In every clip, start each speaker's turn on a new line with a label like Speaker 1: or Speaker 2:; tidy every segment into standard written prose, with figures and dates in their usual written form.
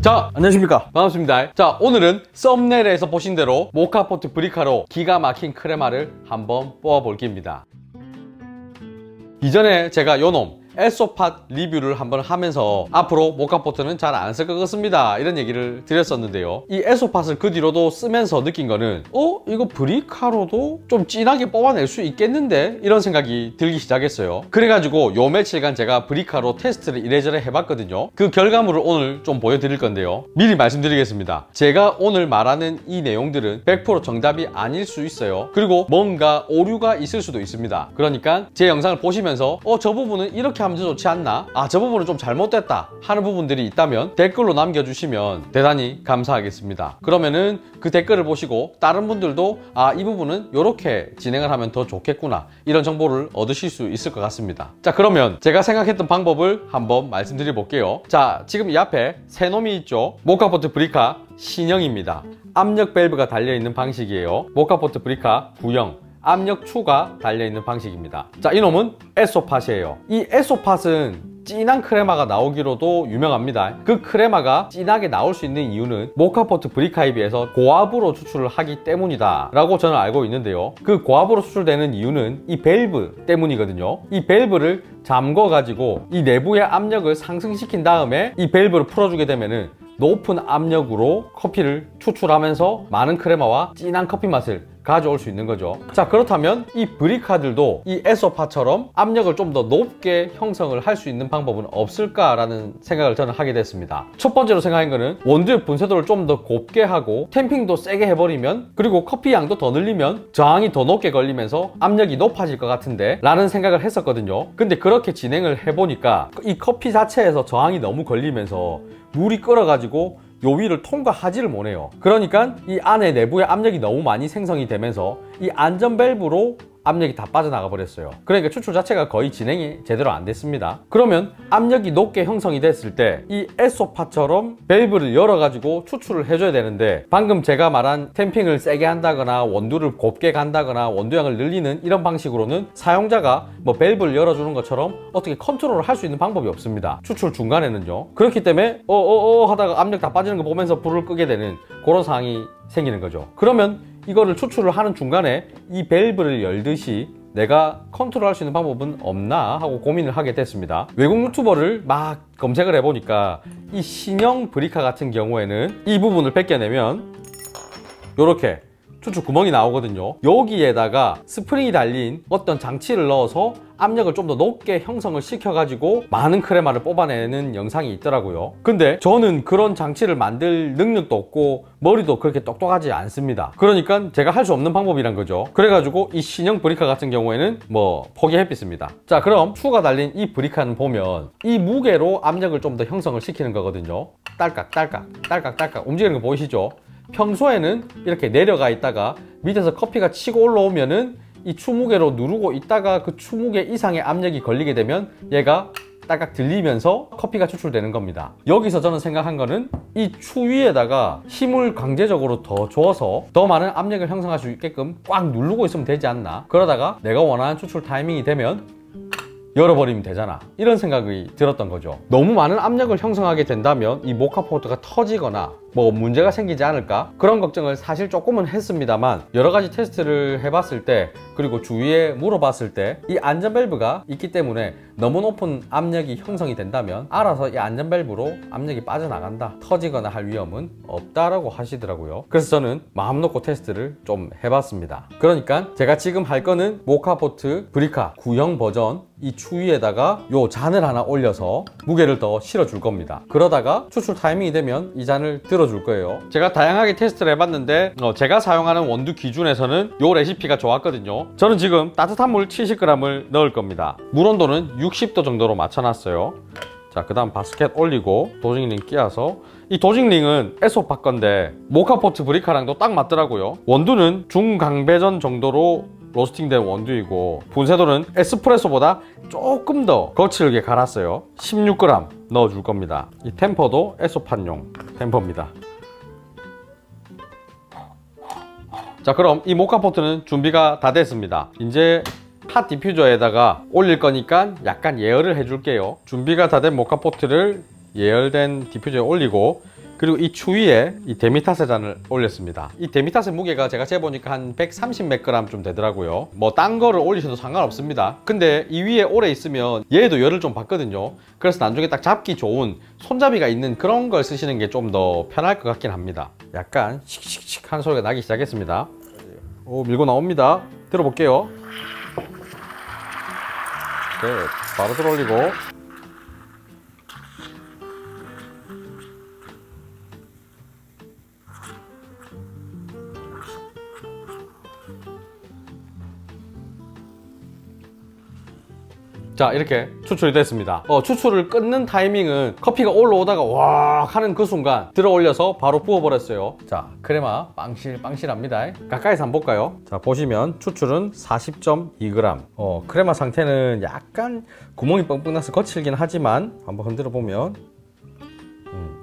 Speaker 1: 자, 안녕하십니까, 반갑습니다. 자, 오늘은 썸네일에서 보신 대로 모카포트 브리카로 기가 막힌 크레마를 한번 뽑아볼 깁니다. 이전에 제가 요놈 에소팟 리뷰를 한번 하면서 앞으로 모카포트는 잘 안 쓸 것 같습니다 이런 얘기를 드렸었는데요, 이 에소팟을 그 뒤로도 쓰면서 느낀 거는 이거 브리카로도 좀 진하게 뽑아낼 수 있겠는데 이런 생각이 들기 시작했어요. 그래가지고 요 며칠간 제가 브리카로 테스트를 이래저래 해봤거든요. 그 결과물을 오늘 좀 보여드릴 건데요, 미리 말씀드리겠습니다. 제가 오늘 말하는 이 내용들은 100% 정답이 아닐 수 있어요. 그리고 뭔가 오류가 있을 수도 있습니다. 그러니까 제 영상을 보시면서 저 부분은 이렇게 하면 더 좋지 않나? 저 부분은 좀 잘못됐다 하는 부분들이 있다면 댓글로 남겨주시면 대단히 감사하겠습니다. 그러면은 그 댓글을 보시고 다른 분들도 이 부분은 이렇게 진행을 하면 더 좋겠구나 이런 정보를 얻으실 수 있을 것 같습니다. 자, 그러면 제가 생각했던 방법을 한번 말씀드려 볼게요. 자, 지금 이 앞에 새 놈이 있죠. 모카포트 브리카 신형입니다. 압력 밸브가 달려있는 방식이에요. 모카포트 브리카 구형 압력 추가 달려있는 방식입니다. 자, 이놈은 에소팟이에요. 이 에소팟은 진한 크레마가 나오기로도 유명합니다. 그 크레마가 진하게 나올 수 있는 이유는 모카포트 브리카에 비해서 고압으로 추출을 하기 때문이다 라고 저는 알고 있는데요, 그 고압으로 추출되는 이유는 이 밸브 때문이거든요. 이 밸브를 잠궈 가지고 이 내부의 압력을 상승시킨 다음에 이 밸브를 풀어주게 되면은 높은 압력으로 커피를 추출하면서 많은 크레마와 진한 커피 맛을 가져올 수 있는 거죠. 자, 그렇다면 이 브리카들도 이 에소팟처럼 압력을 좀 더 높게 형성을 할 수 있는 방법은 없을까라는 생각을 저는 하게 됐습니다. 첫 번째로 생각한 거는 원두의 분쇄도를 좀 더 곱게 하고 탬핑도 세게 해버리면, 그리고 커피 양도 더 늘리면 저항이 더 높게 걸리면서 압력이 높아질 것 같은데 라는 생각을 했었거든요. 근데 그렇게 진행을 해보니까 이 커피 자체에서 저항이 너무 걸리면서 물이 끓어가지고 요 위를 통과하지를 못해요. 그러니까 이 안에 내부의 압력이 너무 많이 생성이 되면서 이 안전 밸브로 압력이 다 빠져나가 버렸어요. 그러니까 추출 자체가 거의 진행이 제대로 안 됐습니다. 그러면 압력이 높게 형성이 됐을 때 이 에소팟처럼 밸브를 열어가지고 추출을 해줘야 되는데, 방금 제가 말한 탬핑을 세게 한다거나 원두를 곱게 간다거나 원두량을 늘리는 이런 방식으로는 사용자가 뭐 밸브를 열어주는 것처럼 어떻게 컨트롤을 할 수 있는 방법이 없습니다. 추출 중간에는요. 그렇기 때문에 하다가 압력 다 빠지는 거 보면서 불을 끄게 되는 그런 상황이 생기는 거죠. 그러면 이거를 추출을 하는 중간에 이 밸브를 열듯이 내가 컨트롤할 수 있는 방법은 없나 하고 고민을 하게 됐습니다. 외국 유튜버를 막 검색을 해보니까 이 신형 브리카 같은 경우에는 이 부분을 벗겨내면 이렇게 추출 구멍이 나오거든요. 여기에다가 스프링이 달린 어떤 장치를 넣어서 압력을 좀 더 높게 형성을 시켜가지고 많은 크레마를 뽑아내는 영상이 있더라고요. 근데 저는 그런 장치를 만들 능력도 없고 머리도 그렇게 똑똑하지 않습니다. 그러니까 제가 할 수 없는 방법이란 거죠. 그래가지고 이 신형 브리카 같은 경우에는 포기했습니다. 자, 그럼 추가 달린 이 브리카는 보면 이 무게로 압력을 좀 더 형성을 시키는 거거든요. 딸깍 딸깍 딸깍 딸깍 움직이는 거 보이시죠? 평소에는 이렇게 내려가 있다가 밑에서 커피가 치고 올라오면은 이 추무게로 누르고 있다가 그 추무게 이상의 압력이 걸리게 되면 얘가 딸깍 들리면서 커피가 추출되는 겁니다. 여기서 저는 생각한 거는 이 추위에다가 힘을 강제적으로 더 줘서 더 많은 압력을 형성할 수 있게끔 꽉 누르고 있으면 되지 않나? 그러다가 내가 원하는 추출 타이밍이 되면 열어버리면 되잖아, 이런 생각이 들었던 거죠. 너무 많은 압력을 형성하게 된다면 이 모카포트가 터지거나 문제가 생기지 않을까? 그런 걱정을 사실 조금은 했습니다만, 여러 가지 테스트를 해봤을 때 그리고 주위에 물어봤을 때 이 안전 밸브가 있기 때문에 너무 높은 압력이 형성이 된다면 알아서 이 안전 밸브로 압력이 빠져나간다, 터지거나 할 위험은 없다라고 하시더라고요. 그래서 저는 마음 놓고 테스트를 좀 해봤습니다. 그러니까 제가 지금 할 거는 모카포트 브리카 구형 버전 이 추위에다가 요 잔을 하나 올려서 무게를 더 실어줄 겁니다. 그러다가 추출 타이밍이 되면 이 잔을 들어줄 거예요. 제가 다양하게 테스트를 해봤는데 제가 사용하는 원두 기준에서는 요 레시피가 좋았거든요. 저는 지금 따뜻한 물 70g을 넣을 겁니다. 물 온도는 60도 정도로 맞춰놨어요. 자, 그 다음 바스켓 올리고 도징링 끼워서, 이 도징링은 에소팟 건데 모카포트 브리카랑도 딱 맞더라고요. 원두는 중강배전 정도로 로스팅된 원두이고 분쇄도는 에스프레소보다 조금 더 거칠게 갈았어요. 16g 넣어줄 겁니다. 이 템퍼도 에소팟용 템퍼입니다. 자, 그럼 이 모카포트는 준비가 다 됐습니다. 이제 핫 디퓨저에다가 올릴 거니까 약간 예열을 해줄게요. 준비가 다 된 모카포트를 예열된 디퓨저에 올리고 그리고 이 추위에 이 데미타세 잔을 올렸습니다. 이 데미타세 무게가 제가 재보니까 한 130g 좀 되더라고요. 뭐 딴 거를 올리셔도 상관없습니다. 근데 이 위에 오래 있으면 얘도 열을 좀 받거든요. 그래서 나중에 딱 잡기 좋은 손잡이가 있는 그런 걸 쓰시는 게 좀 더 편할 것 같긴 합니다. 약간 씩씩씩 하는 소리가 나기 시작했습니다. 오, 밀고 나옵니다. 들어볼게요. 네, 바로 들어 올리고. 자, 이렇게 추출이 됐습니다. 추출을 끊는 타이밍은 커피가 올라오다가 와 하는 그 순간 들어 올려서 바로 부어버렸어요. 자, 크레마 빵실합니다. 가까이서 한번 볼까요? 자, 보시면 추출은 40.2g. 크레마 상태는 약간 구멍이 뻥뻥 나서 거칠긴 하지만 한번 흔들어 보면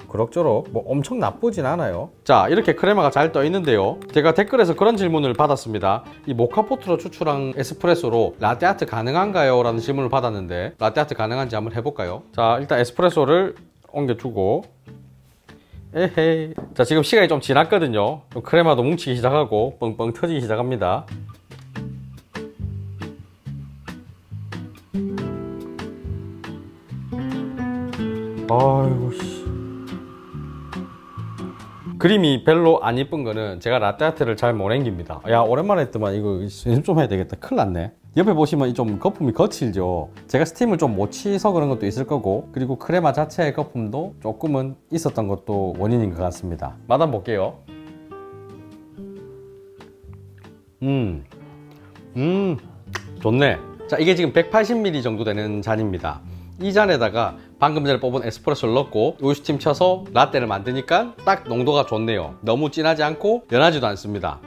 Speaker 1: 그럭저럭 뭐 엄청 나쁘진 않아요. 자, 이렇게 크레마가 잘 떠 있는데요. 제가 댓글에서 그런 질문을 받았습니다. 이 모카포트로 추출한 에스프레소로 라떼아트 가능한가요? 라는 질문을 받았는데 라떼아트 가능한지 한번 해볼까요? 자, 일단 에스프레소를 옮겨주고 에헤이. 자, 지금 시간이 좀 지났거든요. 크레마도 뭉치기 시작하고 뻥뻥 터지기 시작합니다. 아이고 씨. 그림이 별로 안 이쁜 거는 제가 라떼아트를 잘 못 앵깁니다. 야, 오랜만에 했더만 이거 연습 좀 해야 되겠다. 큰일 났네. 옆에 보시면 좀 거품이 거칠죠. 제가 스팀을 좀 못 치서 그런 것도 있을 거고, 그리고 크레마 자체의 거품도 조금은 있었던 것도 원인인 것 같습니다. 맛 한번 볼게요. 좋네. 자, 이게 지금 180ml 정도 되는 잔입니다. 이 잔에다가 방금 전에 뽑은 에스프레소를 넣고 우유스팀 쳐서 라떼를 만드니까 딱 농도가 좋네요. 너무 진하지 않고 연하지도 않습니다.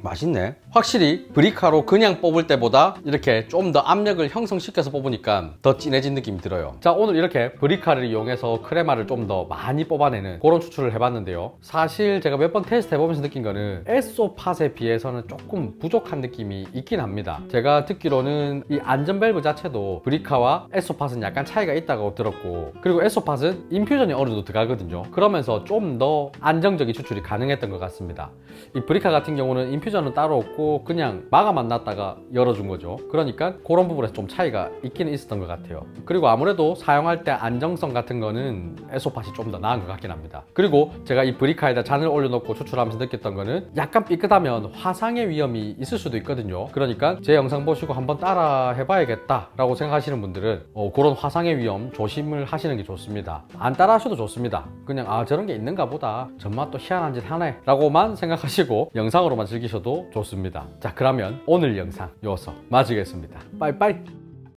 Speaker 1: 맛있네. 확실히 브리카로 그냥 뽑을 때보다 이렇게 좀 더 압력을 형성시켜서 뽑으니까 더 진해진 느낌이 들어요. 자, 오늘 이렇게 브리카를 이용해서 크레마를 좀 더 많이 뽑아내는 그런 추출을 해봤는데요. 사실 제가 몇 번 테스트 해보면서 느낀 거는 에소팟에 비해서는 조금 부족한 느낌이 있긴 합니다. 제가 듣기로는 이 안전 밸브 자체도 브리카와 에소팟은 약간 차이가 있다고 들었고, 그리고 에소팟은 인퓨전이 어느 정도 들어가거든요. 그러면서 좀 더 안정적인 추출이 가능했던 것 같습니다. 이 브리카 같은 경우는 인퓨전은 따로 없고 그냥 마감만 놨다가 열어준 거죠. 그러니까 그런 부분에서 좀 차이가 있긴 있었던 것 같아요. 그리고 아무래도 사용할 때 안정성 같은 거는 에소팟이 좀 더 나은 것 같긴 합니다. 그리고 제가 이 브리카에다 잔을 올려놓고 추출하면서 느꼈던 거는 약간 삐끗하면 화상의 위험이 있을 수도 있거든요. 그러니까 제 영상 보시고 한번 따라 해봐야겠다 라고 생각하시는 분들은 그런 화상의 위험 조심을 하시는 게 좋습니다. 안 따라 하셔도 좋습니다. 그냥 저런 게 있는가 보다, 정말 또 희한한 짓 하네 라고만 생각하시고 영상으로만 즐기셔도 좋습니다. 자, 그러면 오늘 영상 여기서 마치겠습니다. 빠이빠이.